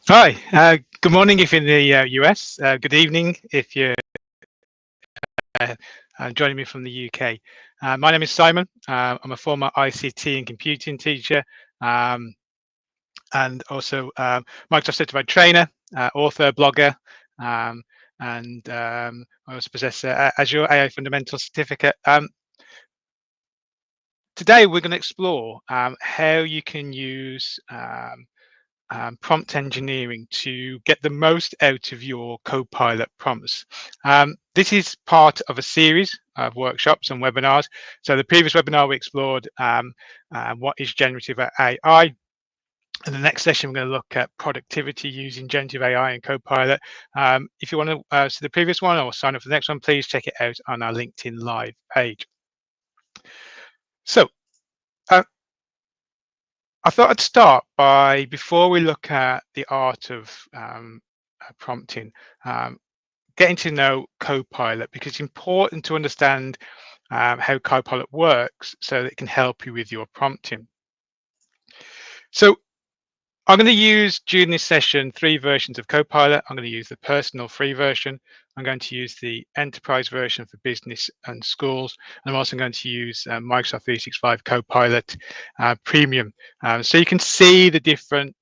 Hi, good morning if you're in the US. Good evening if you're uh, joining me from the UK. My name is Simon. I'm a former ICT and computing teacher, um, and also Microsoft certified trainer, author, blogger, um, and I also possess Azure AI Fundamental Certificate. Today we're going to explore how you can use prompt engineering to get the most out of your Copilot prompts. This is part of a series of workshops and webinars. So the previous webinar we explored what is generative AI. In the next session, we're going to look at productivity using generative AI and Copilot. If you want to see the previous one or sign up for the next one, please check it out on our LinkedIn Live page. So uh, I thought I'd start by, before we look at the art of prompting, um, getting to know Copilot, because it's important to understand how Copilot works so that it can help you with your prompting. So I'm going to use, during this session, 3 versions of Copilot. I'm going to use the personal free version. I'm going to use the enterprise version for business and schools. And I'm also going to use Microsoft 365 Copilot Premium. So you can see the different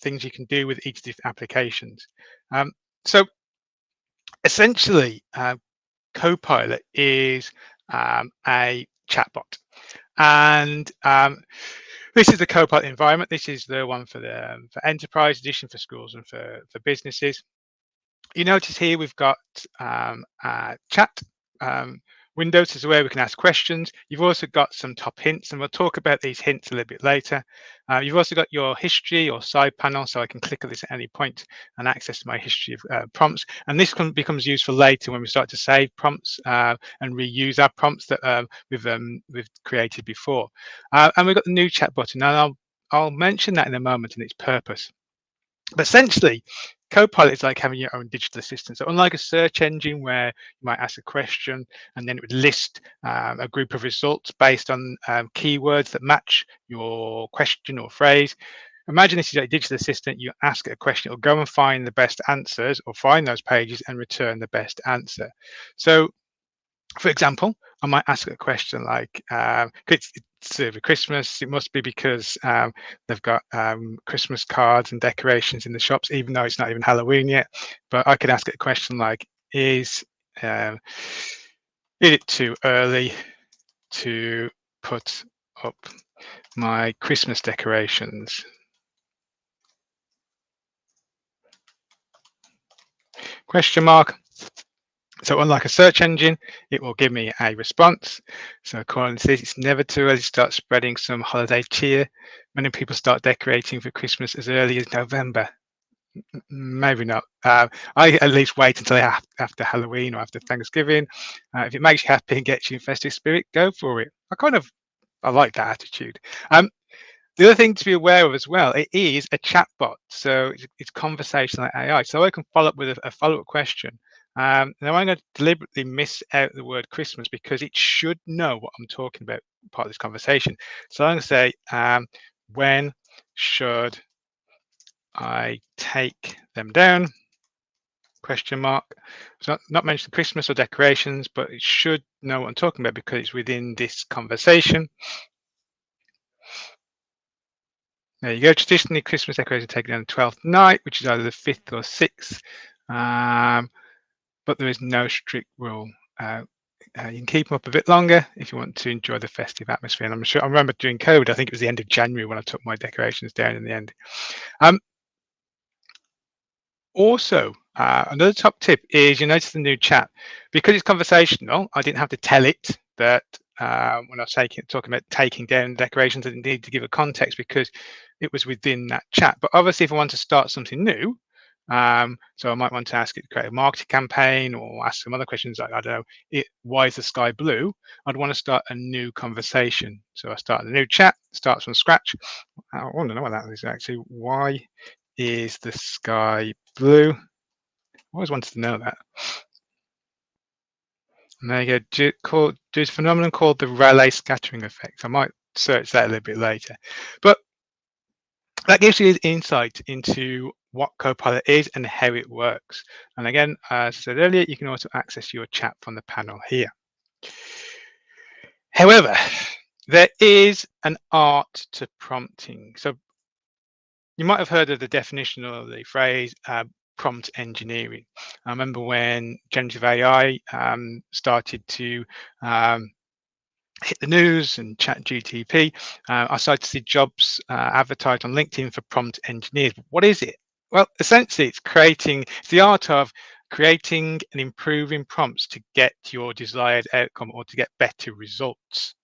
things you can do with each different applications. So essentially, Copilot is a chatbot. And this is the Copilot environment. This is the one for enterprise edition, for schools and for businesses. You notice here we've got chat windows. This is where we can ask questions. You've also got some top hints, and we'll talk about these hints a little bit later. You've also got your history or side panel, so I can click on this at any point and access my history of prompts. And this becomes useful later when we start to save prompts and reuse our prompts that we've created before. And we've got the new chat button, and I'll mention that in a moment and its purpose. But essentially, Copilot is like having your own digital assistant. So unlike a search engine where you might ask a question and then it would list a group of results based on keywords that match your question or phrase, imagine this is a digital assistant. You ask it a question, it'll go and find the best answers or find those pages and return the best answer. So for example, I might ask a question like, it's over Christmas, it must be because they've got Christmas cards and decorations in the shops, even though it's not even Halloween yet. But I could ask it a question like, is it too early to put up my Christmas decorations? Question mark. So unlike a search engine, it will give me a response. So according to this, it's never too early to start spreading some holiday cheer. Many people start decorating for Christmas as early as November. Maybe not. I at least wait until after Halloween or after Thanksgiving. If it makes you happy and gets you in festive spirit, go for it. I like that attitude. The other thing to be aware of as well, it is a chatbot, so it's conversational AI. So I can follow up with a follow-up question. Now I'm going to deliberately miss out the word Christmas because it should know what I'm talking about part of this conversation. So I'm going to say, when should I take them down? Question mark. It's not mentioned Christmas or decorations, but it should know what I'm talking about because it's within this conversation. There you go. Traditionally, Christmas decorations are taken on the 12th night, which is either the 5th or 6th. But there is no strict rule. You can keep them up a bit longer if you want to enjoy the festive atmosphere. And I remember during COVID, I think it was the end of January when I took my decorations down in the end. Also, another top tip is you notice the new chat. Because it's conversational, I didn't have to tell it that when I was talking about taking down decorations, I didn't need to give a context because it was within that chat. But obviously, if I want to start something new, so I might want to ask it to create a marketing campaign or ask some other questions like, I don't know, why is the sky blue? I'd want to start a new conversation. So I start a new chat, starts from scratch. I want to know what that is actually. Why is the sky blue? I always wanted to know that. And there you go, do a phenomenon called the Rayleigh scattering effect. I might search that a little bit later. But that gives you insight into what Copilot is and how it works. And again, as I said earlier, you can also access your chat from the panel here. However, there is an art to prompting. So you might have heard of the definition or the phrase prompt engineering. I remember when generative AI started to hit the news and chat GTP, I started to see jobs advertised on LinkedIn for prompt engineers. What is it? Well, essentially it's the art of creating and improving prompts to get your desired outcome or to get better results.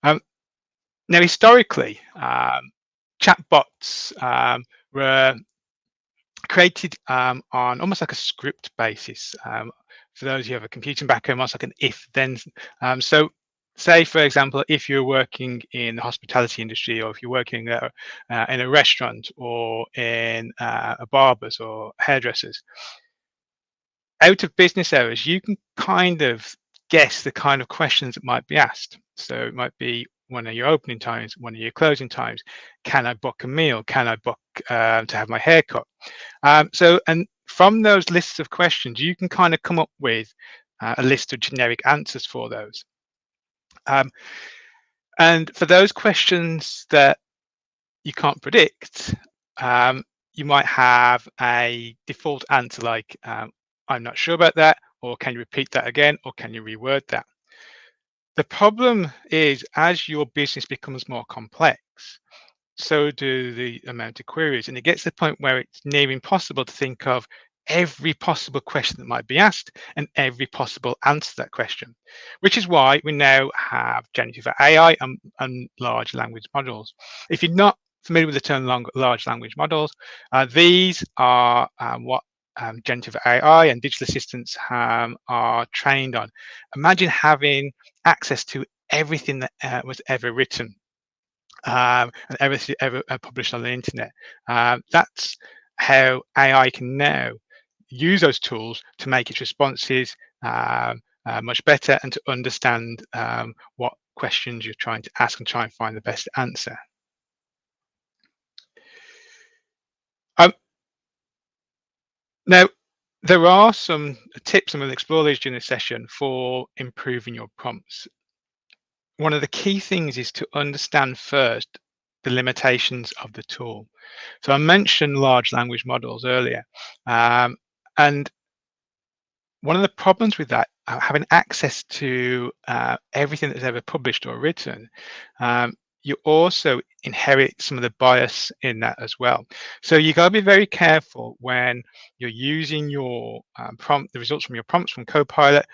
Um, Now, historically, chatbots were created on almost like a script basis. For those who have a computing background, almost like an if-then. So, say for example, if you're working in the hospitality industry, or if you're working in a restaurant, or in a barber's or hairdressers, out of business hours, you can kind of guess the kind of questions that might be asked. So it might be, when are your opening times? When are your closing times? Can I book a meal? Can I book to have my hair cut? And from those lists of questions, you can kind of come up with a list of generic answers for those. And for those questions that you can't predict, you might have a default answer like, I'm not sure about that, or can you repeat that again, or can you reword that? The problem is, as your business becomes more complex, so do the amount of queries, and it gets to the point where it's near impossible to think of every possible question that might be asked and every possible answer to that question, which is why we now have generative AI and large language models. If you're not familiar with the term large language models, these are what generative AI and digital assistants are trained on. Imagine having access to everything that was ever written and everything ever published on the internet. That's how AI can now use those tools to make its responses much better, and to understand what questions you're trying to ask and try and find the best answer. Um, Now, there are some tips, and we'll explore these during this session, for improving your prompts. One of the key things is to understand first the limitations of the tool. So I mentioned large language models earlier, and one of the problems with that, having access to everything that's ever published or written, you also inherit some of the bias in that as well. So you got to be very careful when you're using your the results from your prompts from Copilot,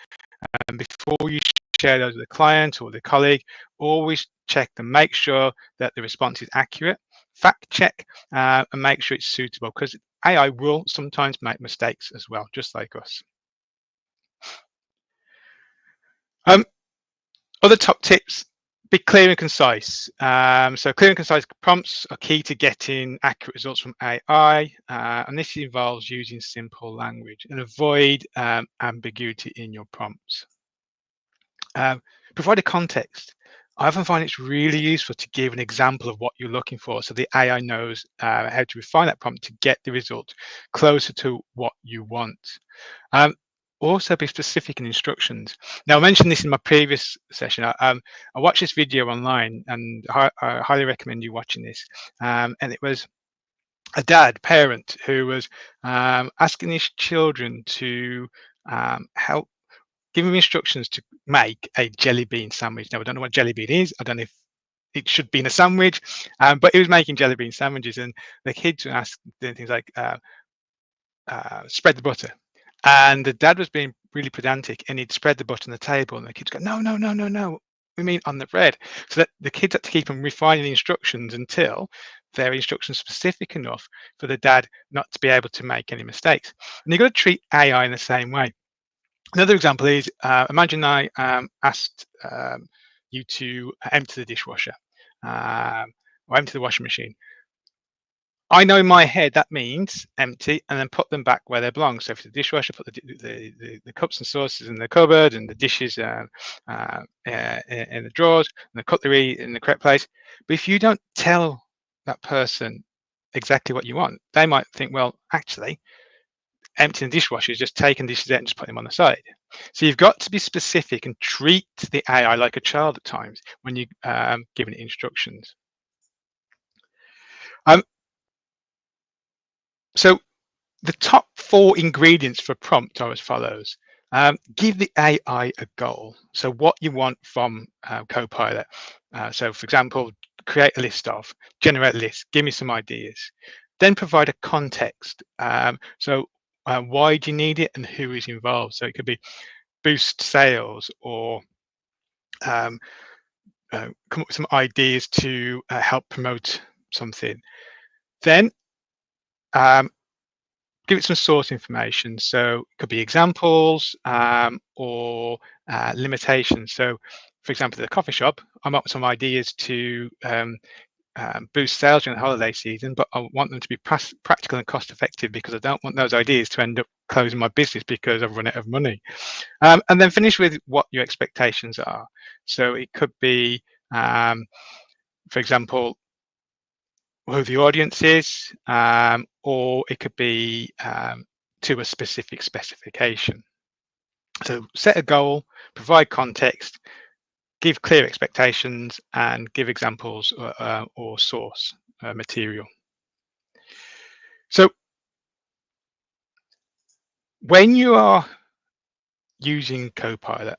and before you share those with the client or the colleague, always check and make sure that the response is accurate. Fact check and make sure it's suitable, because AI will sometimes make mistakes as well, just like us. Other top tips: be clear and concise. So clear and concise prompts are key to getting accurate results from AI, and this involves using simple language, and avoid ambiguity in your prompts. Provide a context. I often find it's really useful to give an example of what you're looking for, so the AI knows how to refine that prompt to get the result closer to what you want. Also, be specific in instructions. Now, I mentioned this in my previous session. I watched this video online, and I highly recommend you watching this. And it was a parent, who was asking his children to help give him instructions to make a jelly bean sandwich. Now, I don't know what jelly bean is. I don't know if it should be in a sandwich, but he was making jelly bean sandwiches, and the kids were asking things like, spread the butter. And the dad was being really pedantic, and he'd spread the butter on the table, and the kids go, no, no, no, no, no. We mean on the bread. So that the kids had to keep on refining the instructions until their instructions specific enough for the dad not to be able to make any mistakes. And you've got to treat AI in the same way. Another example is, imagine I asked you to empty the dishwasher, or empty the washing machine. I know in my head that means empty and then put them back where they belong. So if it's the dishwasher, put the cups and saucers in the cupboard, and the dishes in the drawers, and the cutlery in the correct place. But if you don't tell that person exactly what you want. They might think, well, actually, emptying the dishwasher is just taking dishes out and just putting them on the side. So you've got to be specific and treat the AI like a child at times when you giving it instructions. Um, so the top 4 ingredients for prompt are as follows. Give the AI a goal. So what you want from Copilot. So for example, create a list of, generate a list, give me some ideas. Then provide a context. Why do you need it and who is involved? So it could be boost sales or um, come up with some ideas to help promote something. Then um, give it some source information. So it could be examples or limitations. So, for example, the coffee shop, I'm up with some ideas to boost sales during the holiday season, but I want them to be practical and cost effective because I don't want those ideas to end up closing my business because I've run out of money. And then finish with what your expectations are. So it could be, for example, who the audience is, or it could be to a specific specification. So set a goal, provide context, give clear expectations, and give examples or source material. So when you are using Copilot,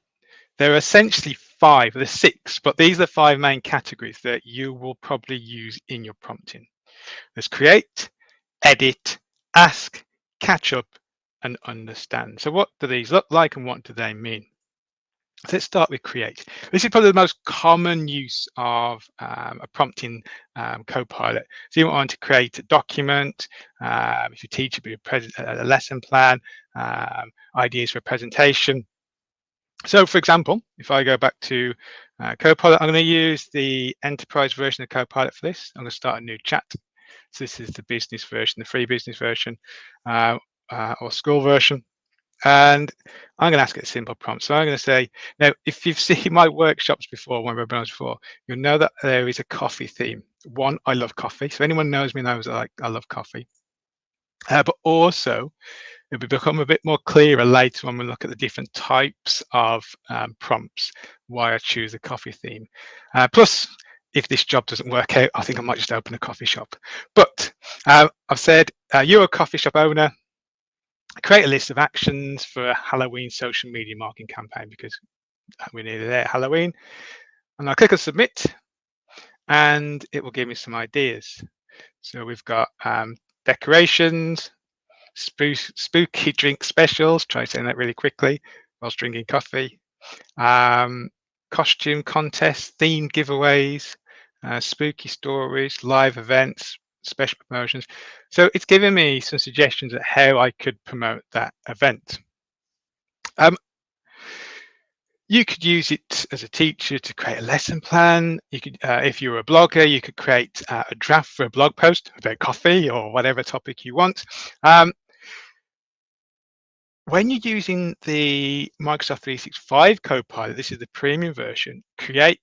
there are essentially 5, there's 6, but these are the 5 main categories that you will probably use in your prompting. There's create, edit, ask, catch up, and understand. So what do these look like and what do they mean? So let's start with create. This is probably the most common use of a prompting Copilot. So you want to create a document, if you teach a lesson plan, ideas for a presentation. So for example, if I go back to Copilot, I'm going to use the enterprise version of Copilot for this. I'm going to start a new chat. So this is the business version, the free business version, or school version. And I'm going to ask it a simple prompt. So I'm going to say, now, if you've seen my workshops before, my webinars before, you'll know that there is a coffee theme. One, I love coffee. So anyone knows me knows I love coffee. But also, it'll become a bit more clearer later when we look at the different types of prompts, why I choose a coffee theme. Plus, if this job doesn't work out, I think I might just open a coffee shop. But I've said, you're a coffee shop owner, create a list of actions for a Halloween social media marketing campaign because we're nearly there at Halloween. And I'll click on submit and it will give me some ideas. So we've got decorations, spooky drink specials, try saying that really quickly whilst drinking coffee, costume contests, themed giveaways, spooky stories, live events, special promotions. So it's giving me some suggestions at how I could promote that event. You could use it as a teacher to create a lesson plan. You could, if you're a blogger, you could create a draft for a blog post about coffee or whatever topic you want. When you're using the Microsoft 365 Copilot, this is the premium version, Create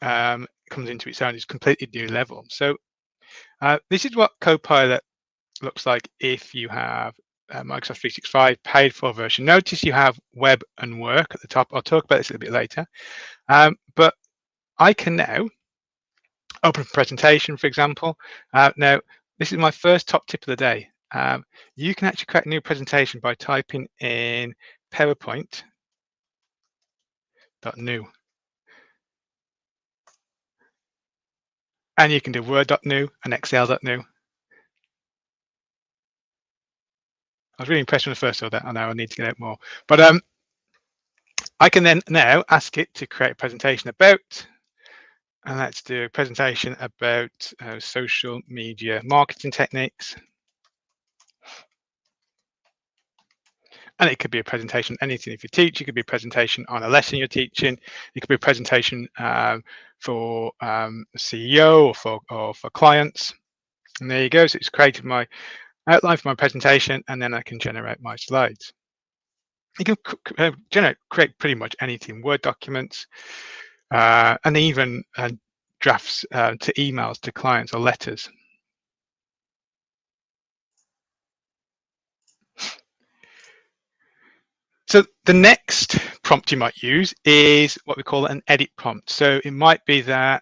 comes into its own, it's completely new level. So this is what Copilot looks like if you have Microsoft 365 paid for version. Notice you have web and work at the top. I'll talk about this a little bit later. But I can now open a presentation, for example. Now, this is my first top tip of the day. You can actually create a new presentation by typing in PowerPoint.new. And you can do Word.new and Excel.new. I was really impressed when I first saw that. I know I need to get out more. But I can then now ask it to create a presentation about, and let's do a presentation about social media marketing techniques. And it could be a presentation, anything if you teach, it could be a presentation on a lesson you're teaching, it could be a presentation for CEO or for clients. And there you go, so it's created my outline for my presentation and then I can generate my slides. You can create pretty much anything, Word documents, and even drafts to emails to clients or letters. The next prompt you might use is what we call an edit prompt. So it might be that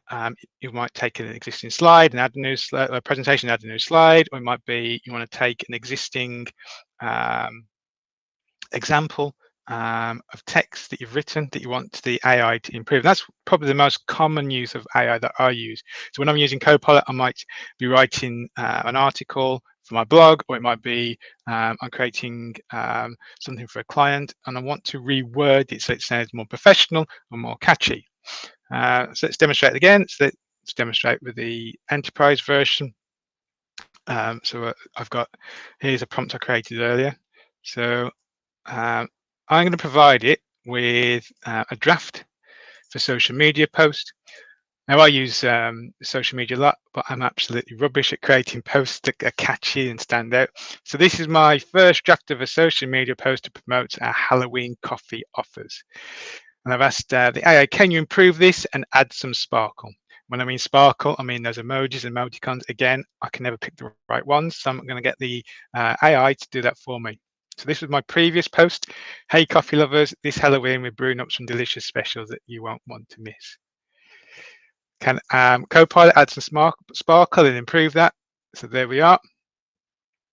you might take an existing slide and add a new slide, a presentation, add a new slide, or it might be you want to take an existing um, example of text that you've written that you want the AI to improve. That's probably the most common use of AI that I use. So when I'm using Copilot, I might be writing an article for my blog, or it might be I'm creating something for a client and I want to reword it so it sounds more professional or more catchy. So let's demonstrate it again. So let's demonstrate with the enterprise version. So I've got, here's a prompt I created earlier. So I'm going to provide it with a draft for social media post. Now I use social media a lot, but I'm absolutely rubbish at creating posts that are catchy and stand out. So this is my first draft of a social media post to promote our Halloween coffee offers. And I've asked the AI, can you improve this and add some sparkle? When I mean sparkle, I mean those emojis and emoticons. Again, I can never pick the right ones, so I'm going to get the AI to do that for me. So this was my previous post. Hey, coffee lovers, this Halloween we're brewing up some delicious specials that you won't want to miss. Can Copilot add some sparkle and improve that? So there we are.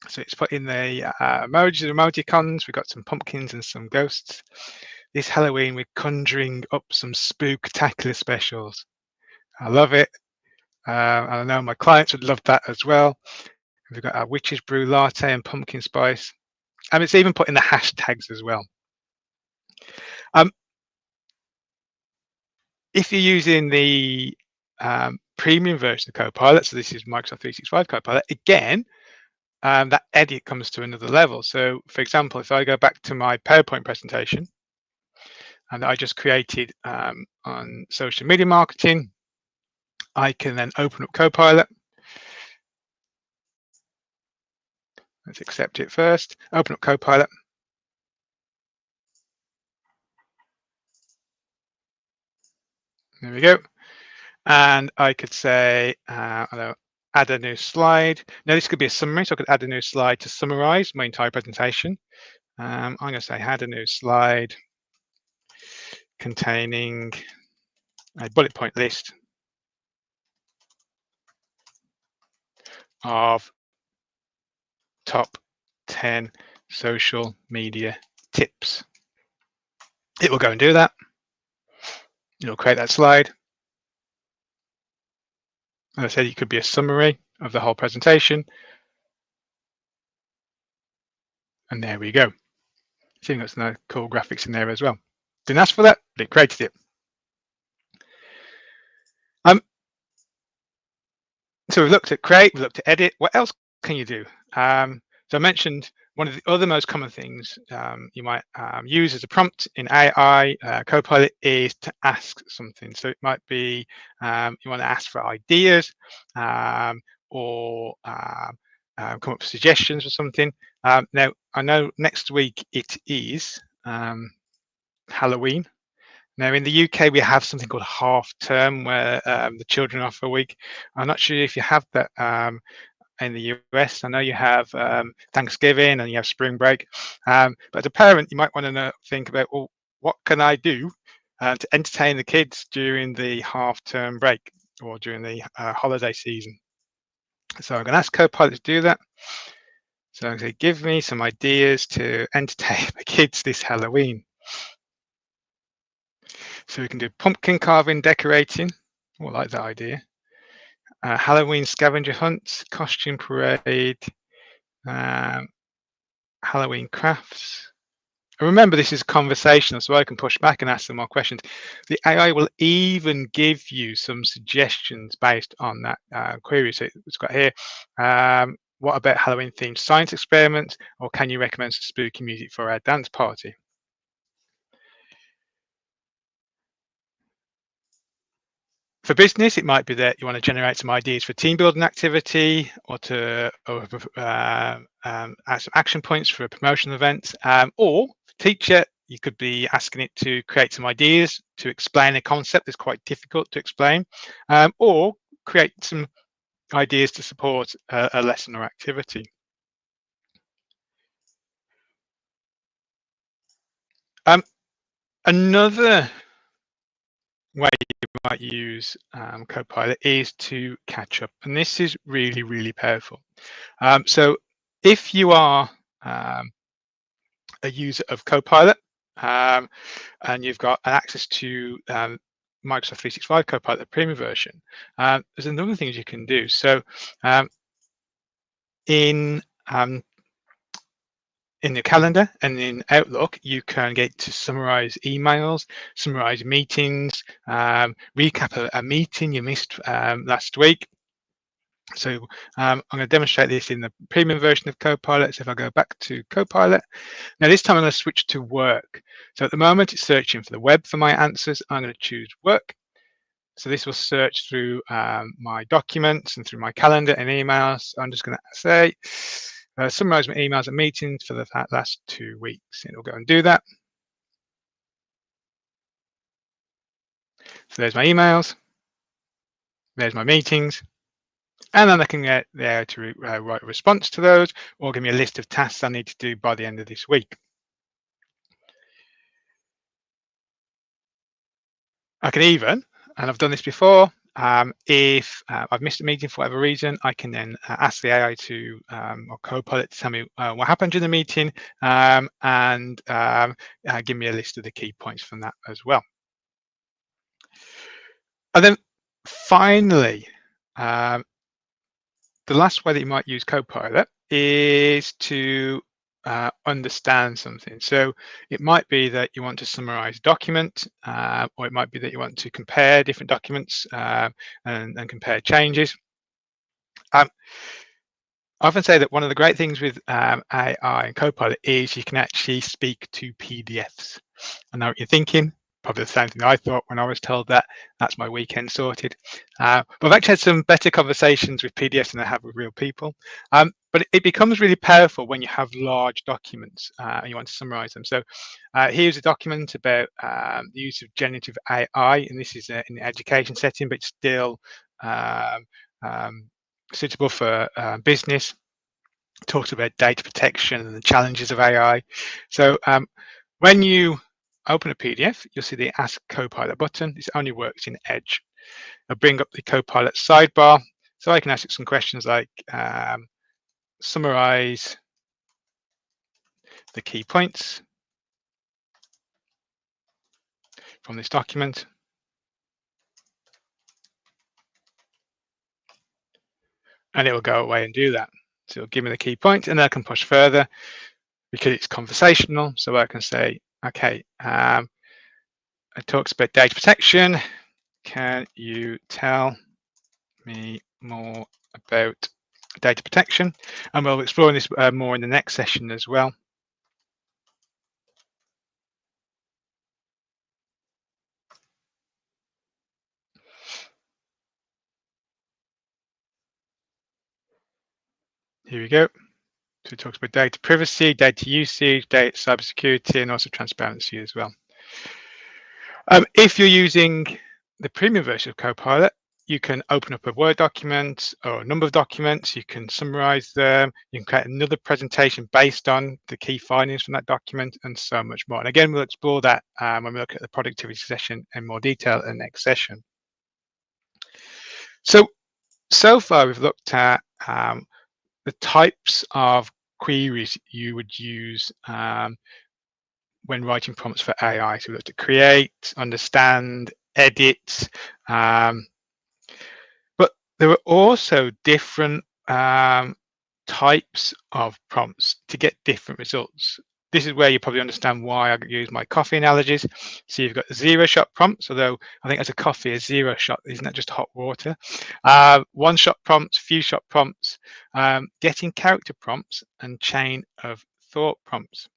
So it's put in the emojis and emoticons. We've got some pumpkins and some ghosts. This Halloween, we're conjuring up some spooktacular specials. I love it. I know my clients would love that as well. We've got our witch's brew latte and pumpkin spice. And it's even put in the hashtags as well. If you're using the premium version of Copilot, so this is Microsoft 365 Copilot, again, that edit comes to another level. So for example, if I go back to my PowerPoint presentation and I just created on social media marketing, I can then open up Copilot. Let's accept it first. Open up Copilot. There we go. And I could say, add a new slide. Now this could be a summary, so I could add a new slide to summarize my entire presentation. I'm going to say add a new slide containing a bullet point list of top 10 social media tips. It will go and do that. It'll create that slide. As I said, it could be a summary of the whole presentation. And there we go. See, got some cool graphics in there as well. Didn't ask for that, but it created it. So we've looked at create, we've looked at edit. What else can you do? So I mentioned one of the other most common things you might use as a prompt in AI Copilot is to ask something. So it might be you want to ask for ideas or come up with suggestions or something. Now, I know next week it is Halloween. Now, in the UK, we have something called half term where the children are off for a week. I'm not sure if you have that in the US. I know you have Thanksgiving and you have spring break. But as a parent, you might want to think about, well, what can I do to entertain the kids during the half term break or during the holiday season? So I'm going to ask Copilot to do that. So I'm going to say, give me some ideas to entertain the kids this Halloween. So we can do pumpkin carving, decorating. Oh, I like that idea. Halloween scavenger hunts, costume parade, Halloween crafts. And remember, this is conversational, so I can push back and ask them more questions. The AI will even give you some suggestions based on that query. So it's got here, what about Halloween themed science experiments, or can you recommend some spooky music for our dance party? For business, it might be that you want to generate some ideas for team building activity or to add some action points for a promotional event. Or for teacher, you could be asking it to create some ideas to explain a concept that's quite difficult to explain, or create some ideas to support a lesson or activity. Um, Another way you might use Copilot is to catch up, and this is really, really powerful. So if you are um, a user of Copilot, um, and you've got access to Microsoft 365 Copilot, the premium version, there's a number of things you can do. So um, in um, in your calendar and in Outlook, you can get to summarize emails, summarize meetings, recap a meeting you missed last week. So I'm going to demonstrate this in the premium version of Copilot. So if I go back to Copilot, now this time I'm going to switch to work. So at the moment it's searching for the web for my answers. I'm going to choose work. So this will search through my documents and through my calendar and emails. I'm just going to say, summarize my emails and meetings for the last 2 weeks. It'll go and do that. So there's my emails, there's my meetings, and then I can get there to write a response to those or give me a list of tasks I need to do by the end of this week. I can even, and I've done this before, if I've missed a meeting for whatever reason, I can then ask the AI to or Copilot to tell me what happened during the meeting and give me a list of the key points from that as well. And then finally, the last way that you might use Copilot is to understand something. So it might be that you want to summarize a document, or it might be that you want to compare different documents and compare changes. Um, I often say that one of the great things with AI and Copilot is you can actually speak to PDFs. I know what you're thinking, probably the same thing I thought when I was told that that's my weekend sorted. But I've actually had some better conversations with PDFs than I have with real people. But it becomes really powerful when you have large documents and you want to summarize them. So here's a document about the use of generative AI, and this is in the education setting, but still um, suitable for business. Talks about data protection and the challenges of AI. So when you open a PDF, you'll see the Ask Copilot button. This only works in Edge. I'll bring up the Copilot sidebar, so I can ask it some questions like summarize the key points from this document. And it will go away and do that. So it'll give me the key points, and then I can push further because it's conversational. So I can say, okay, it talks about data protection. Can you tell me more about data protection? And we'll explore this more in the next session as well. Here we go. So it talks about data privacy, data usage, data cybersecurity, and also transparency as well. If you're using the premium version of Copilot, you can open up a Word document or a number of documents. You can summarize them. You can create another presentation based on the key findings from that document and so much more. And again, we'll explore that when we look at the productivity session in more detail in the next session. So far, we've looked at the types of queries you would use when writing prompts for AI. So we looked at create, understand, edit, but there are also different types of prompts to get different results. This is where you probably understand why I use my coffee analogies. So you've got zero shot prompts, although I think as a coffee, a zero shot isn't that just hot water? One shot prompts, few shot prompts, getting character prompts, and chain of thought prompts.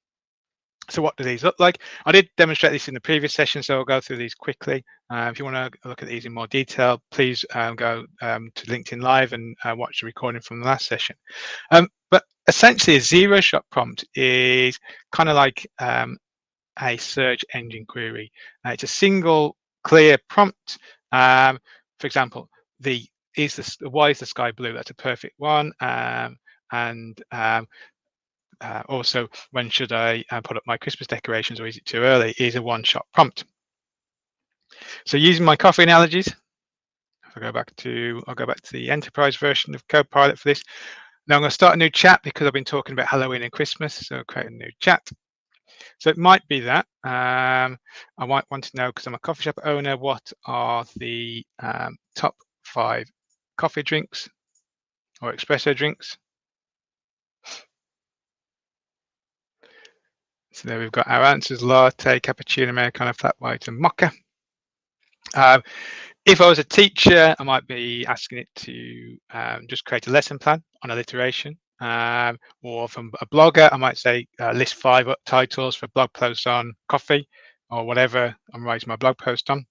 So what do these look like? I did demonstrate this in the previous session, so I'll go through these quickly. If you want to look at these in more detail, please go to LinkedIn Live and watch the recording from the last session. But essentially, a zero-shot prompt is kind of like a search engine query. It's a single, clear prompt. For example, why is the sky blue? That's a perfect one. And also, when should I put up my Christmas decorations, or is it too early? Is a one-shot prompt. So using my coffee analogies, if I go back to, I'll go back to the enterprise version of Copilot for this. Now I'm going to start a new chat because I've been talking about Halloween and Christmas. So I'll create a new chat. So it might be that I might want to know, because I'm a coffee shop owner, what are the top 5 coffee drinks or espresso drinks. So there we've got our answers: latte, cappuccino, americano, flat white, and mocha. If I was a teacher, I might be asking it to just create a lesson plan on alliteration. Or from a blogger, I might say list 5 titles for blog posts on coffee, or whatever I'm writing my blog post on.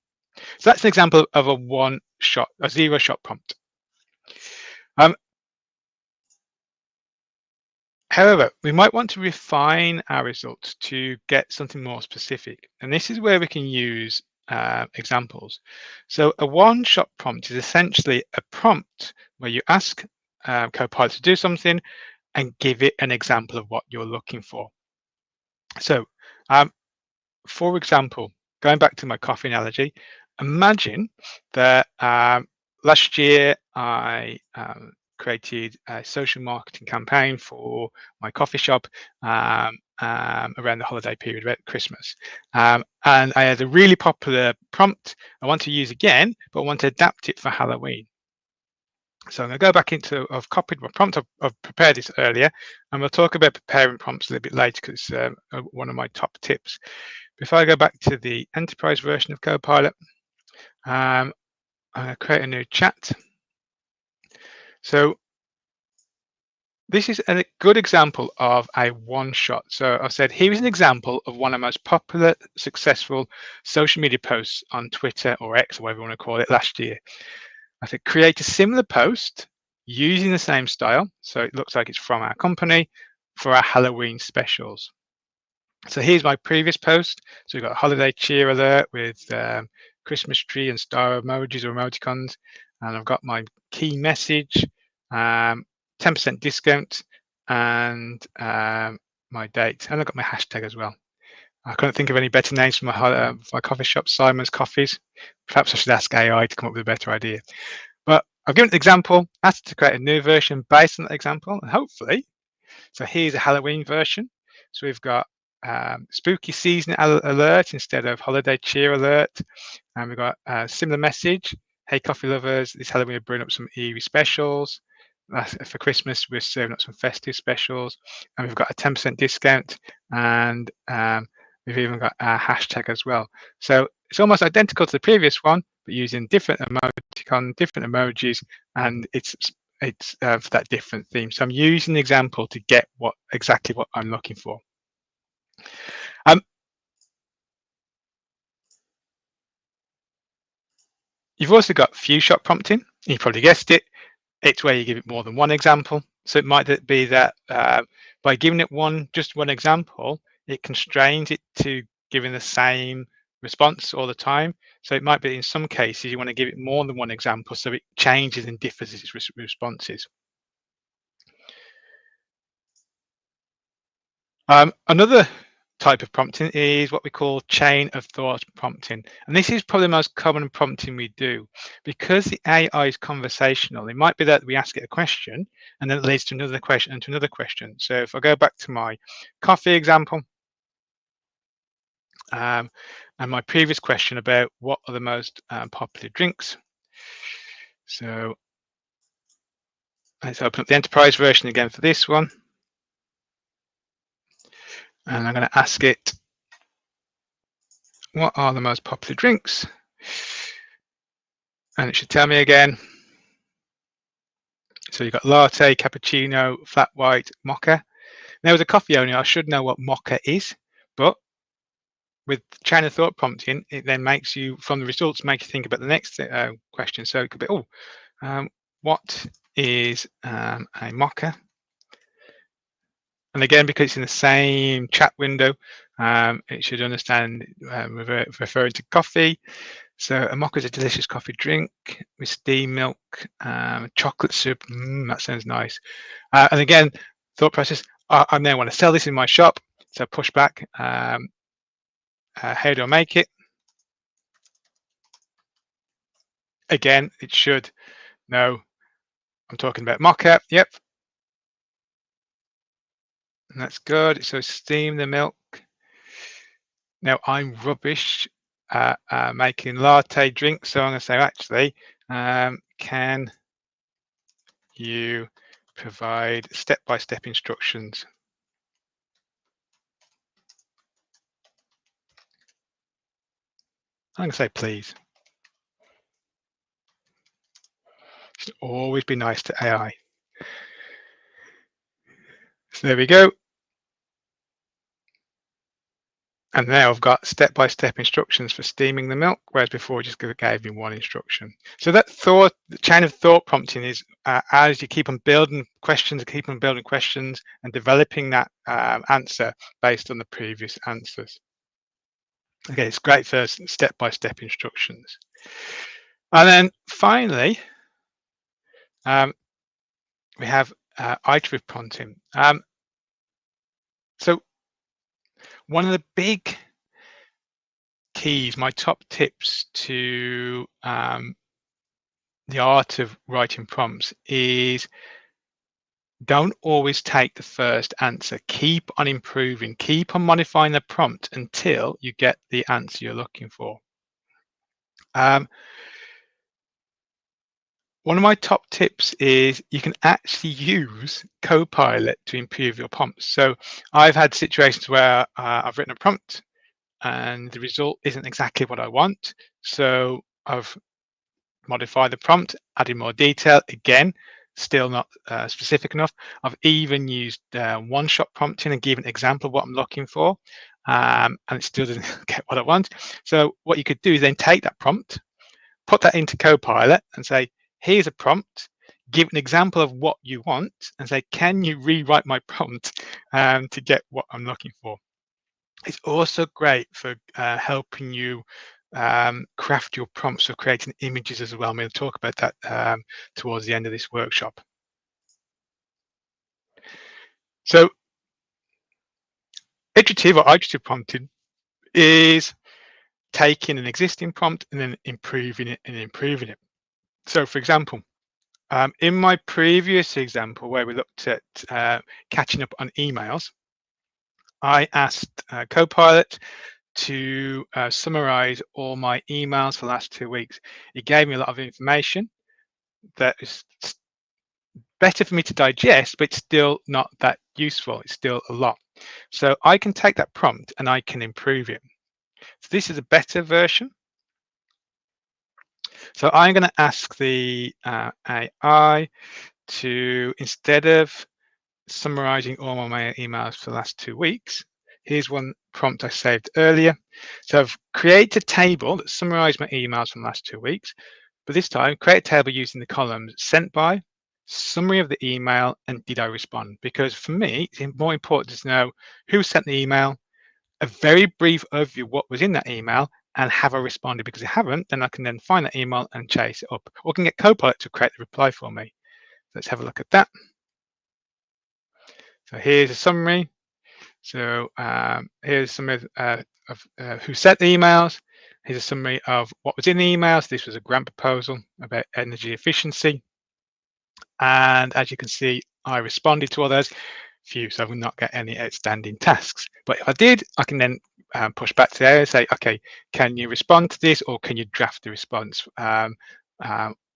So that's an example of a one-shot, a zero-shot prompt. However, we might want to refine our results to get something more specific. And this is where we can use examples. So a one-shot prompt is essentially a prompt where you ask Copilot to do something and give it an example of what you're looking for. So, for example, going back to my coffee analogy, imagine that last year I created a social marketing campaign for my coffee shop around the holiday period, about Christmas. And I had a really popular prompt I want to use again, but I want to adapt it for Halloween. So I'm going to go back into, I've copied my prompt, I've prepared this earlier, and we'll talk about preparing prompts a little bit later, because it's one of my top tips. Before I go back to the enterprise version of Copilot, I'm going to create a new chat. So this is a good example of a one-shot. So I've said, here is an example of one of the most popular, successful social media posts on Twitter or X, or whatever you want to call it, last year. I said, create a similar post using the same style, so it looks like it's from our company, for our Halloween specials. So here's my previous post. So we've got a holiday cheer alert with Christmas tree and star emojis or emoticons. And I've got my key message, 10% discount, and my date. And I've got my hashtag as well. I couldn't think of any better names for my coffee shop, Simon's Coffees. Perhaps I should ask AI to come up with a better idea. But I've given an example, asked to create a new version based on that example, and hopefully, so here's a Halloween version. So we've got spooky season alert instead of holiday cheer alert. And we've got a similar message. Hey, coffee lovers, this Halloween we're bringing up some eerie specials. For Christmas, we're serving up some festive specials. And we've got a 10% discount. And we've even got a hashtag as well. So it's almost identical to the previous one, but using different emoticons, different emojis, and it's for that different theme. So I'm using the example to get exactly what I'm looking for. You've also got few-shot prompting. You probably guessed it. It's where you give it more than one example. So it might be that by giving it just one example, it constrains it to giving the same response all the time. So it might be in some cases you want to give it more than one example, so it changes and differs its responses. Another type of prompting is what we call chain of thought prompting. And this is probably the most common prompting we do. Because the AI is conversational, it might be that we ask it a question and then it leads to another question and to another question. So if I go back to my coffee example, and my previous question about what are the most popular drinks. So let's open up the enterprise version again for this one. And I'm going to ask it, what are the most popular drinks? And it should tell me again. So you've got latte, cappuccino, flat white, mocha. Now, as a coffee owner, I should know what mocha is, but with chain of thought prompting, it then makes you, from the results, make you think about the next question. So it could be, what is a mocha? And again, because it's in the same chat window, it should understand referring to coffee. So a mocha is a delicious coffee drink with steamed milk, chocolate soup. That sounds nice. And again, thought process, I now want to sell this in my shop. So push back. How do I make it? Again, it should know I'm talking about mocha. Yep, and that's good. So steam the milk. Now I'm rubbish at making latte drinks, so I'm going to say actually, can you provide step-by-step instructions? I'm going to say please. Should always be nice to AI. So there we go. And now I've got step-by-step instructions for steaming the milk, whereas before it just gave me one instruction. So that thought, the chain of thought prompting is as you keep on building questions, and developing that answer based on the previous answers. Okay, it's great for step-by-step instructions. And then finally, we have iterative prompting. So one of the big keys, my top tips to the art of writing prompts is don't always take the first answer. Keep on improving, keep on modifying the prompt until you get the answer you're looking for. One of my top tips is you can actually use Copilot to improve your prompts. So I've had situations where I've written a prompt and the result isn't exactly what I want. So I've modified the prompt, added more detail. Again, still not specific enough. I've even used one-shot prompting and given an example of what I'm looking for, and it still doesn't get what I want. So what you could do is then take that prompt, put that into Copilot and say, here's a prompt, give an example of what you want and say, can you rewrite my prompt to get what I'm looking for? It's also great for helping you craft your prompts for creating images as well. I'm going to talk about that towards the end of this workshop. So iterative prompting is taking an existing prompt and then improving it and improving it. So for example, in my previous example where we looked at catching up on emails, I asked Copilot to summarize all my emails for the last 2 weeks. It gave me a lot of information that is better for me to digest, but it's still not that useful. It's still a lot. So I can take that prompt and I can improve it. So this is a better version. So I'm going to ask the AI to, instead of summarizing all my emails for the last 2 weeks, here's one prompt I saved earlier. So I've created a table that summarized my emails from the last 2 weeks, but this time create a table using the columns sent by, summary of the email, and did I respond? Because for me, it's more important to know who sent the email, a very brief overview of what was in that email, and have I responded? Because if I haven't, then I can then find that email and chase it up, or can get Copilot to create the reply for me. Let's have a look at that. So here's a summary. So here's a summary of who sent the emails. Here's a summary of what was in the emails. This was a grant proposal about energy efficiency. And as you can see, I responded to all those. Few, so I will not get any outstanding tasks. But if I did, I can then push back to there and say, okay, can you respond to this, or can you draft the response,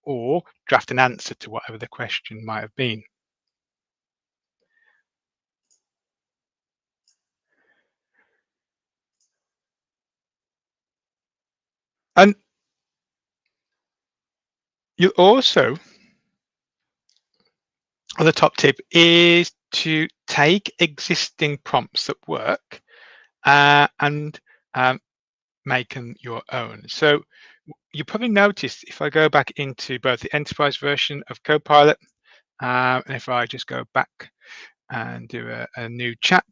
or draft an answer to whatever the question might have been. And you also, the top tip is to take existing prompts that work and make them your own. So you probably noticed if I go back into both the enterprise version of Copilot, and if I just go back and do a new chat,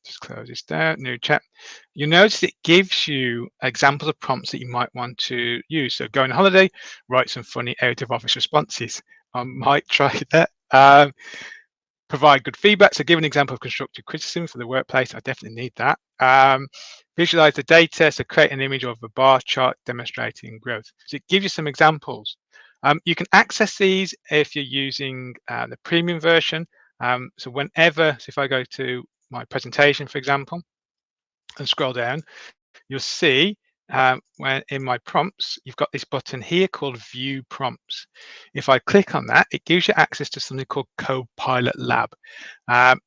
just close this down, new chat, you notice it gives you examples of prompts that you might want to use. So go on holiday, write some funny out of office responses. I might try that. Provide good feedback. So give an example of constructive criticism for the workplace. I definitely need that. Visualize the data. So create an image of a bar chart demonstrating growth. So it gives you some examples. You can access these if you're using the premium version. So if I go to my presentation, for example, and scroll down, you'll see when in my prompts, you've got this button here called View Prompts. If I click on that, it gives you access to something called Copilot Lab.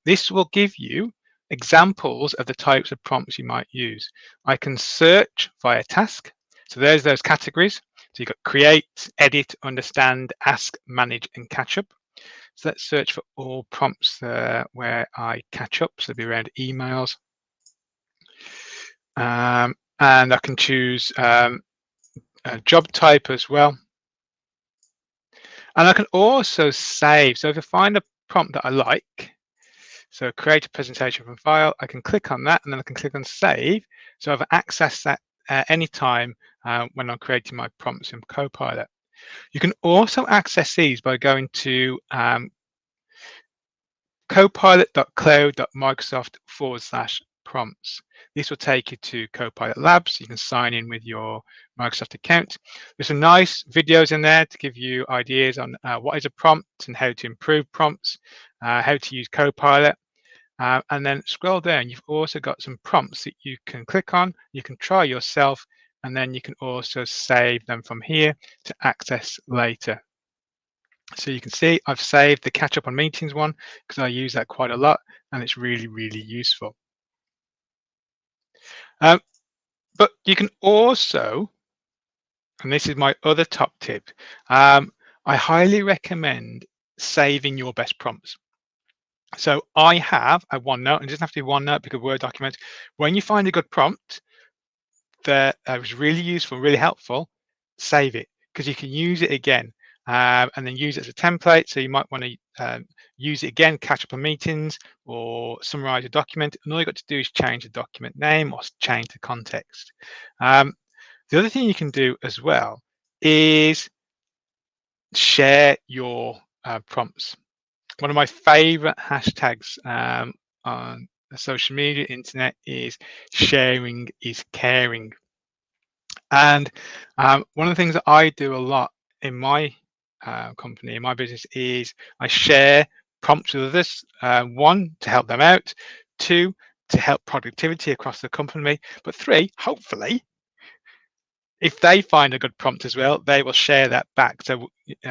This will give you examples of the types of prompts you might use. I can search via task. So there's those categories. So you've got create, edit, understand, ask, manage, and catch up. So let's search for all prompts where I catch up. So it'll be around emails. And I can choose a job type as well. And I can also save. So if I find a prompt that I like, so create a presentation from file, I can click on that and then I can click on save. So I've accessed that anytime when I'm creating my prompts in Copilot. You can also access these by going to copilot.cloud.microsoft/prompts. This will take you to Copilot Labs. You can sign in with your Microsoft account. There's some nice videos in there to give you ideas on what is a prompt and how to improve prompts, how to use Copilot. And then scroll down, you've also got some prompts that you can click on, you can try yourself, and then you can also save them from here to access later. So you can see I've saved the catch up on meetings one because I use that quite a lot and it's really, really useful. But you can also, and this is my other top tip, I highly recommend saving your best prompts. So I have a OneNote, and it doesn't have to be OneNote, because Word document. When you find a good prompt that was really useful, really helpful, save it, because you can use it again and then use it as a template. So you might want to use it again, catch up on meetings or summarize a document. And all you got to do is change the document name or change the context. The other thing you can do as well is share your prompts. One of my favorite hashtags on the social media internet is sharing is caring. And one of the things that I do a lot in my company, in my business, is I share prompts with others. One, to help them out. Two, to help productivity across the company. But three, hopefully, if they find a good prompt as well, they will share that back. So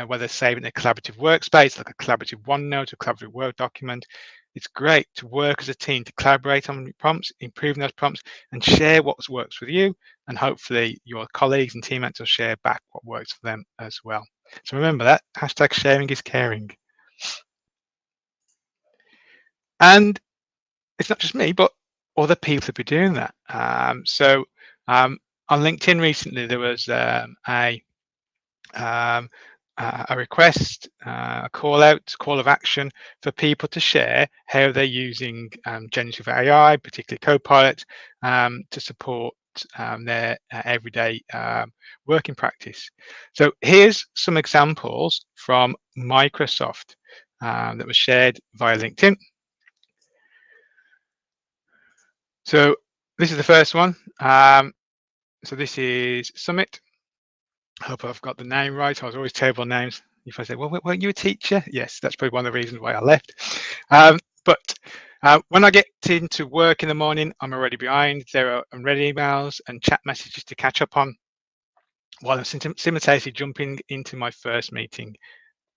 whether saving a collaborative workspace, like a collaborative OneNote, a collaborative Word document, it's great to work as a team to collaborate on prompts, improving those prompts, and share what works with you. And hopefully your colleagues and teammates will share back what works for them as well. So remember that, hashtag sharing is caring. And it's not just me, but other people have been doing that. On LinkedIn recently, there was a request, a call of action for people to share how they're using generative AI, particularly Copilot, to support their everyday working practice. So here's some examples from Microsoft that was shared via LinkedIn. So this is the first one. So this is Summit. I hope I've got the name right. I was always terrible on names. If I say, well, weren't you a teacher? Yes, that's probably one of the reasons why I left. But when I get into work in the morning, I'm already behind. There are unread emails and chat messages to catch up on while I'm simultaneously jumping into my first meeting.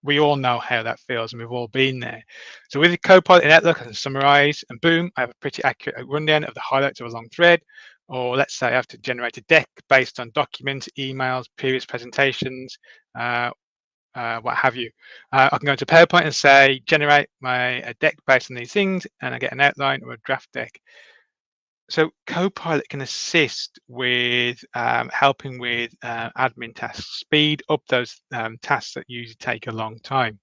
We all know how that feels, and we've all been there. So with the Copilot in Outlook, I can summarize, and boom, I have a pretty accurate rundown of the highlights of a long thread. Or let's say I have to generate a deck based on documents, emails, previous presentations, what have you. I can go into PowerPoint and say, generate a deck based on these things, and I get an outline or a draft deck. So Copilot can assist with helping with admin tasks, speed up those tasks that usually take a long time.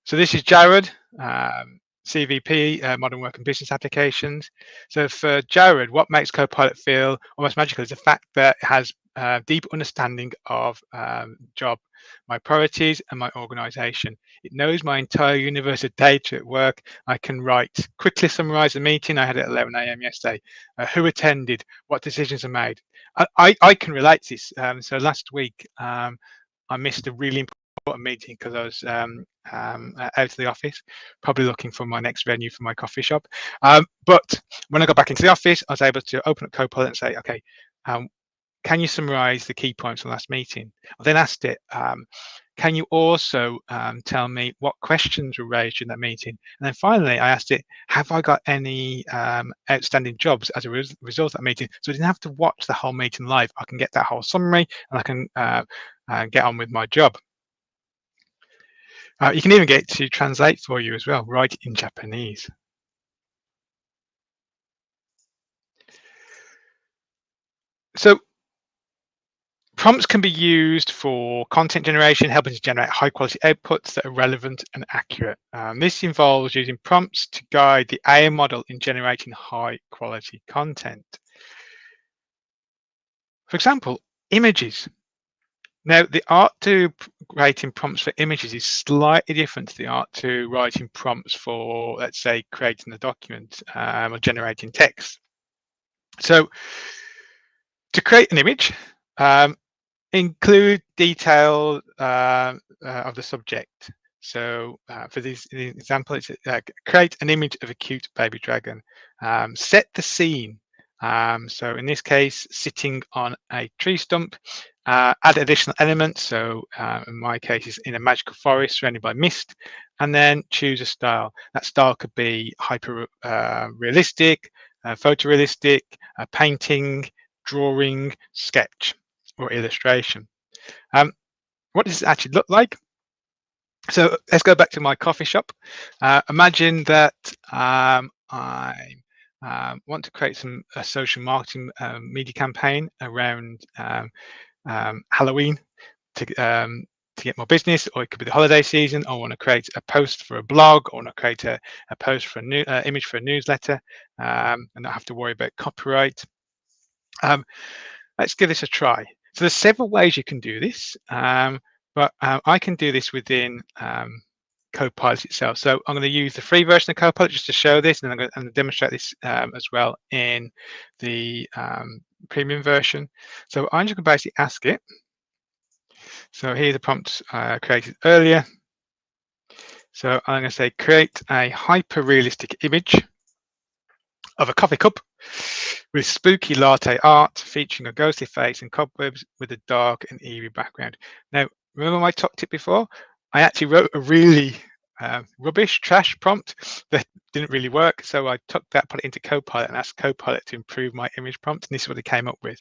So this is Jared. CVP, modern work and business applications. So for Jared, what makes Copilot feel almost magical is the fact that it has deep understanding of job, my priorities and my organization. It knows my entire universe of data at work. I can quickly summarize the meeting I had at 11 a.m. yesterday, who attended, what decisions are made. I can relate to this. So last week, I missed a really important meeting because I was out of the office, probably looking for my next venue for my coffee shop. But when I got back into the office, I was able to open up Copilot and say, okay, can you summarize the key points from the last meeting? I then asked it, can you also tell me what questions were raised in that meeting? And then finally, I asked it, have I got any outstanding jobs as a result of that meeting? So I didn't have to watch the whole meeting live. I can get that whole summary and I can get on with my job. You can even get it to translate for you as well, right in Japanese. So prompts can be used for content generation, helping to generate high quality outputs that are relevant and accurate. This involves using prompts to guide the AI model in generating high quality content. For example, images. Now, the art to writing prompts for images is slightly different to the art to writing prompts for, let's say, creating a document or generating text. So to create an image, include detail of the subject. So for this example, it's create an image of a cute baby dragon. Set the scene. So in this case, sitting on a tree stump. Add additional elements. So in my case, it's in a magical forest surrounded by mist. And then choose a style. That style could be hyper realistic, photorealistic, painting, drawing, sketch, or illustration. What does it actually look like? So let's go back to my coffee shop. Imagine that I want to create a social marketing media campaign around Halloween to get more business, or it could be the holiday season. I want to create a post for a blog, or I want to create a post for a new image for a newsletter, and not have to worry about copyright. Let's give this a try. So there's several ways you can do this, but I can do this within Copilot itself. So I'm going to use the free version of Copilot just to show this, and I'm going to demonstrate this as well in the premium version. So I'm just going to basically ask it. So here are the prompts I created earlier. So I'm going to say create a hyper-realistic image of a coffee cup with spooky latte art featuring a ghostly face and cobwebs with a dark and eerie background. Now, remember my top tip before? I actually wrote a really rubbish, trash prompt that didn't really work. So I took that, put it into Copilot and asked Copilot to improve my image prompt. And this is what it came up with.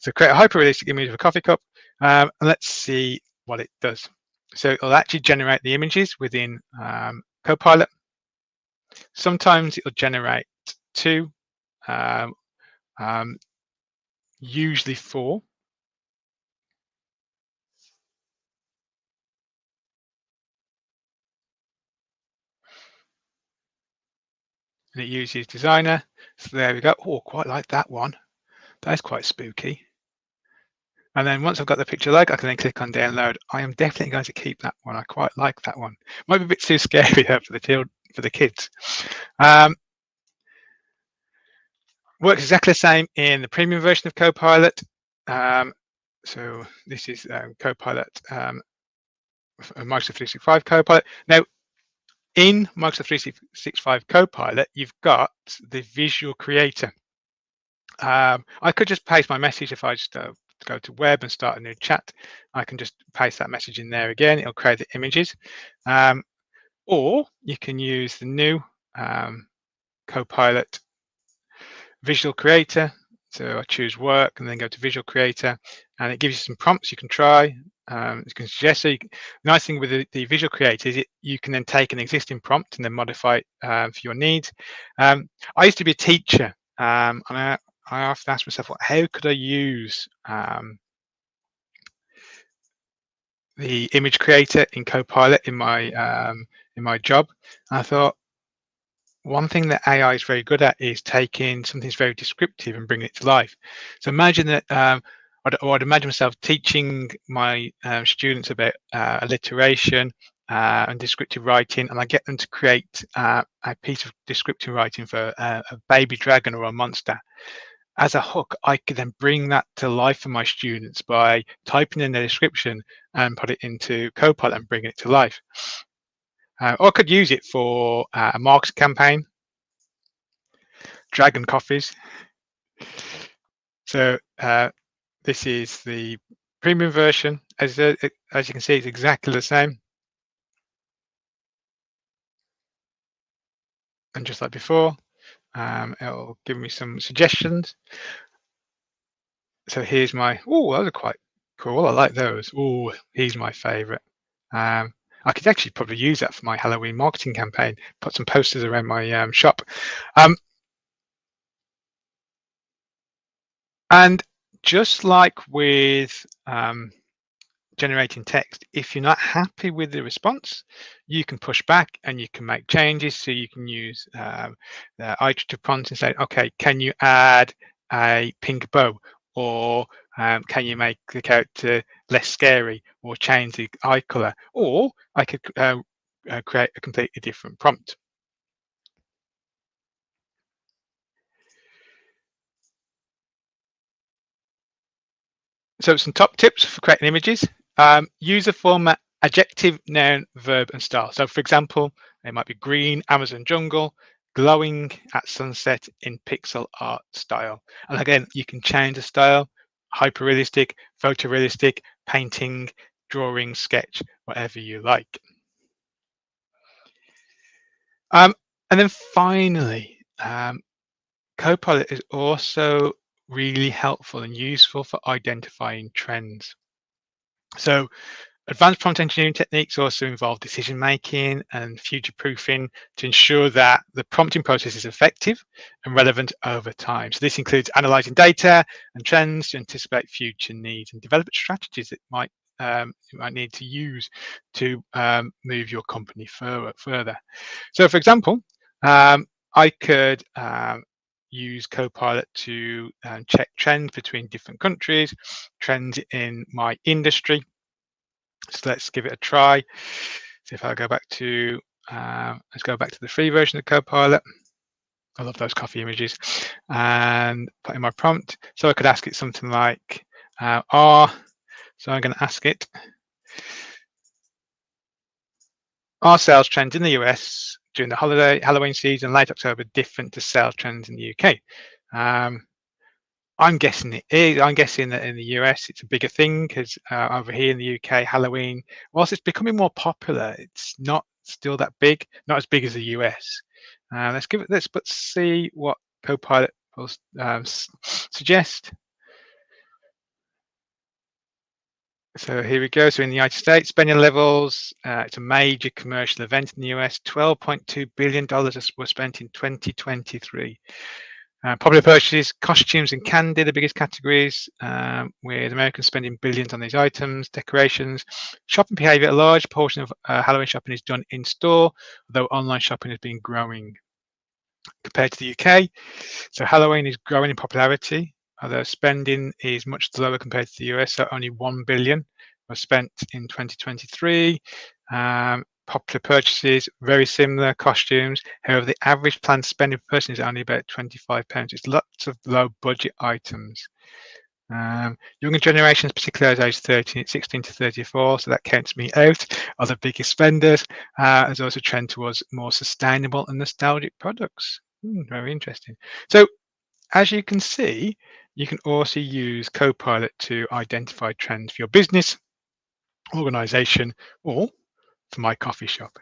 So create a hyper-realistic image of a coffee cup. And let's see what it does. So it'll actually generate the images within Copilot. Sometimes it'll generate 2, usually 4. And it uses designer. So there we go. Oh, quite like that one. That's quite spooky. And then once I've got the picture like, I can then click on download. I am definitely going to keep that one. I quite like that one. Might be a bit too scary for the kids. Works exactly the same in the premium version of Copilot. So this is Copilot, Microsoft 365 Copilot. Now, in Microsoft 365 Copilot, you've got the visual creator. I could just paste my message if I just go to web and start a new chat. I can just paste that message in there again. It'll create the images. Or you can use the new Copilot Visual Creator. So I choose work and then go to Visual Creator, and it gives you some prompts you can try. You can suggest. So the nice thing with the Visual Creator is you can then take an existing prompt and then modify it for your needs. I used to be a teacher, and I often ask myself, well, how could I use the image creator in Copilot in my job? And I thought, one thing that AI is very good at is taking something that's very descriptive and bringing it to life. So imagine that I'd imagine myself teaching my students about alliteration and descriptive writing, and I get them to create a piece of descriptive writing for a baby dragon or a monster. As a hook, I could then bring that to life for my students by typing in the description and put it into Copilot and bring it to life. Or I could use it for a marketing campaign, dragon coffees. So this is the premium version. As you can see, it's exactly the same. And just like before, it'll give me some suggestions. So here's my, oh, those are quite cool. I like those. Oh, he's my favorite. I could actually probably use that for my Halloween marketing campaign, put some posters around my shop. Um, and just like with generating text, if you're not happy with the response, you can push back and you can make changes. So you can use the iterative prompts and say, okay, can you add a pink bow, or can you make the character less scary, or change the eye color, or I could create a completely different prompt. So some top tips for creating images. Use a format: adjective, noun, verb, and style. So for example, it might be green Amazon jungle, glowing at sunset in pixel art style. And again, you can change the style: hyperrealistic, photorealistic, painting, drawing, sketch, whatever you like. Um, and then finally, Copilot is also really helpful and useful for identifying trends. So advanced prompt engineering techniques also involve decision making and future proofing to ensure that the prompting process is effective and relevant over time. So this includes analyzing data and trends to anticipate future needs and develop strategies that you might need to use to move your company further. So for example, I could use Copilot to check trends between different countries, trends in my industry. So let's give it a try. So if I go back to, let's go back to the free version of Copilot. I love those coffee images, and put in my prompt. So I could ask it something like, so I'm going to ask it, are sales trends in the US during the Halloween season, late October, different to sales trends in the UK? I'm guessing it is. I'm guessing that in the US it's a bigger thing because over here in the UK, Halloween, whilst it's becoming more popular, it's not still that big, not as big as the US. Let's give it this, but see what Copilot will suggest. So here we go. So in the United States, spending levels, it's a major commercial event in the US. $12.2 billion was spent in 2023. Popular purchases: costumes and candy, the biggest categories, with Americans spending billions on these items. Decorations, shopping behavior: a large portion of Halloween shopping is done in store, although online shopping has been growing compared to the UK. So Halloween is growing in popularity, although spending is much lower compared to the US. So only 1 billion was spent in 2023. Popular purchases, very similar. Costumes, however, the average planned spending per person is only about £25. It's lots of low budget items. Younger generations, particularly those aged 16 to 34, so that counts me out, are the biggest spenders. There's also a trend towards more sustainable and nostalgic products. Very interesting. So as you can see, you can also use Copilot to identify trends for your business, organization, or for my coffee shop.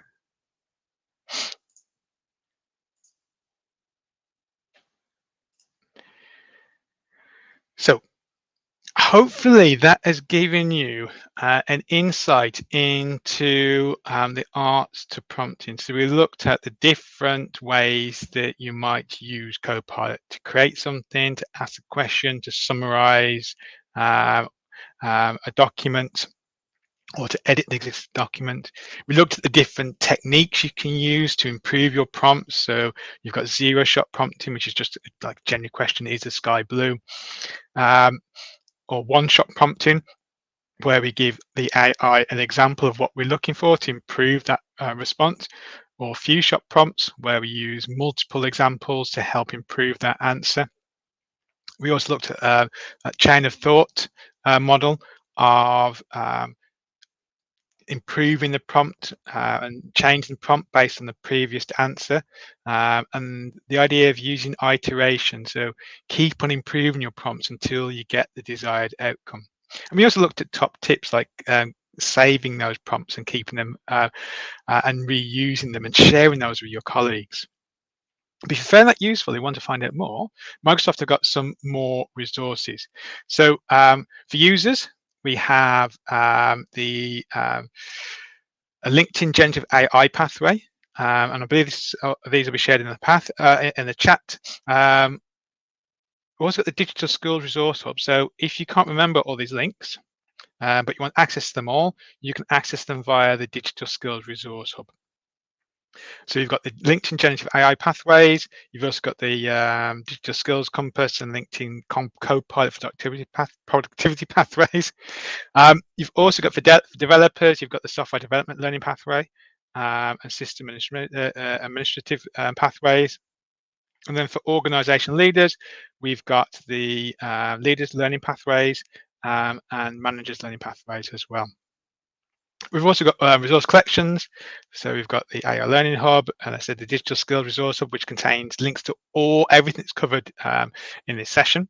So hopefully that has given you an insight into the arts to prompting. So we looked at the different ways that you might use Copilot to create something, to ask a question, to summarize a document, or to edit the existing document. We looked at the different techniques you can use to improve your prompts. So you've got zero-shot prompting, which is just like a general question, is the sky blue? Or one-shot prompting, where we give the AI an example of what we're looking for to improve that response, or few-shot prompts, where we use multiple examples to help improve that answer. We also looked at a chain of thought model of improving the prompt and changing the prompt based on the previous answer, and the idea of using iteration. So keep on improving your prompts until you get the desired outcome. And we also looked at top tips like saving those prompts and keeping them and reusing them and sharing those with your colleagues. But if you found that useful, you want to find out more, Microsoft have got some more resources. So for users, we have a LinkedIn generative AI pathway, and I believe these will be shared in the chat. We've also got the Digital Skills Resource Hub. So if you can't remember all these links, but you want access to them all, you can access them via the Digital Skills Resource Hub. So you've got the LinkedIn generative AI pathways. You've also got the digital skills compass and LinkedIn Copilot for productivity pathways. You've also got for developers, you've got the software development learning pathway and system administrative pathways. And then for organization leaders, we've got the leaders learning pathways and managers learning pathways as well. We've also got resource collections. So we've got the AI Learning Hub, and I said the Digital Skills Resource Hub, which contains links to everything that's covered in this session.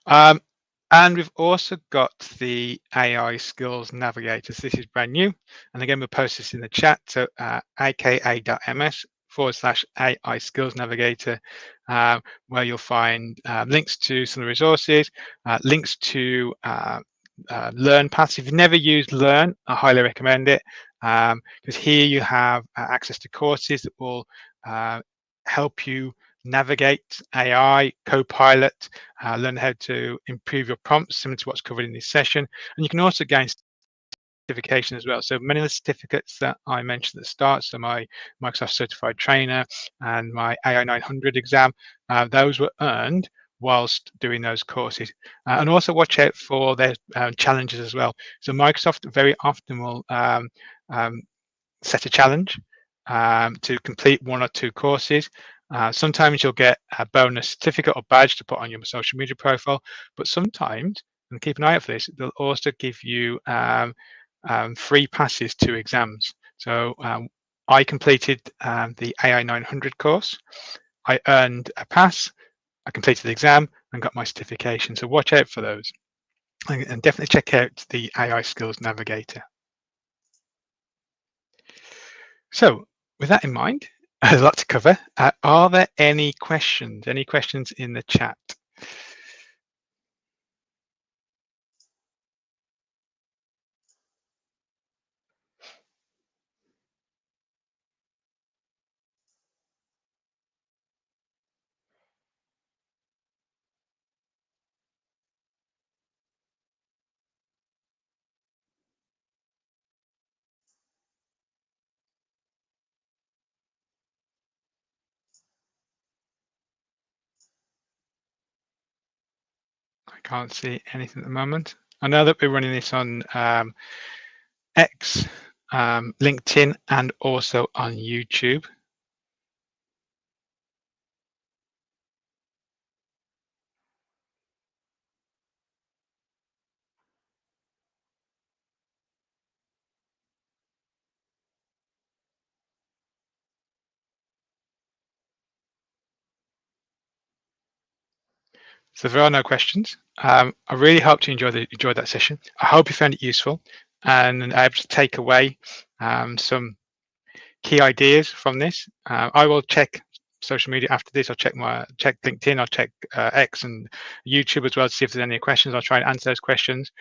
And we've also got the AI Skills Navigator. So this is brand new. And again, we'll post this in the chat. So aka.ms/AI Skills Navigator, where you'll find links to some of the resources, links to Learn paths. If you've never used Learn, I highly recommend it, because here you have access to courses that will help you navigate AI, Copilot, learn how to improve your prompts, similar to what's covered in this session. And you can also gain certification as well. So many of the certificates that I mentioned at the start, so my Microsoft Certified Trainer and my AI 900 exam, those were earned whilst doing those courses. And also watch out for their challenges as well. So Microsoft very often will set a challenge to complete one or two courses. Sometimes you'll get a bonus certificate or badge to put on your social media profile, but sometimes, and keep an eye out for this, they'll also give you free passes to exams. So I completed the AI 900 course. I earned a pass, I completed the exam and got my certification. So watch out for those. And definitely check out the AI Skills Navigator. So with that in mind, a lot to cover. Are there any questions? Any questions in the chat? I can't see anything at the moment. I know that we're running this on X, LinkedIn, and also on YouTube. So if there are no questions, I really hope you enjoyed that session. I hope you found it useful and able to take away some key ideas from this. I will check social media after this. I'll check LinkedIn, I'll check X and YouTube as well to see if there's any questions. I'll try and answer those questions.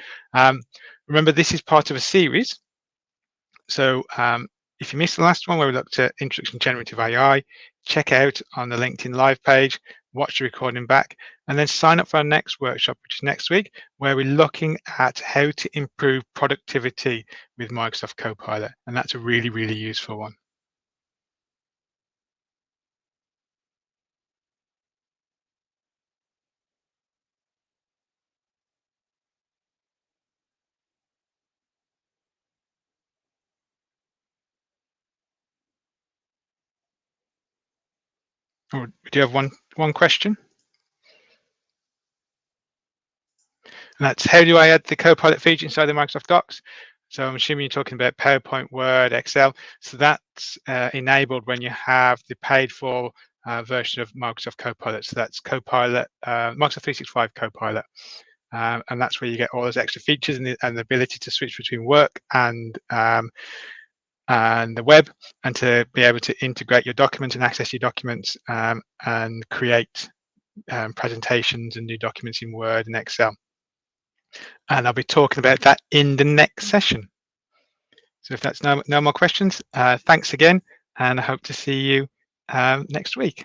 Remember, this is part of a series. So if you missed the last one where we looked at Introduction to Generative AI, check out on the LinkedIn Live page, watch the recording back, and then sign up for our next workshop, which is next week, where we're looking at how to improve productivity with Microsoft Copilot. And that's a really, really useful one. Or do you have one question? And that's, how do I add the Copilot feature inside the Microsoft Docs? So I'm assuming you're talking about PowerPoint, Word, Excel. So that's enabled when you have the paid for version of Microsoft Copilot. So that's Copilot, Microsoft 365 Copilot. And that's where you get all those extra features and the ability to switch between work and the web, and to be able to integrate your documents and access your documents, and create presentations and new documents in Word and Excel. And I'll be talking about that in the next session. So if that's no more questions, thanks again, and I hope to see you next week.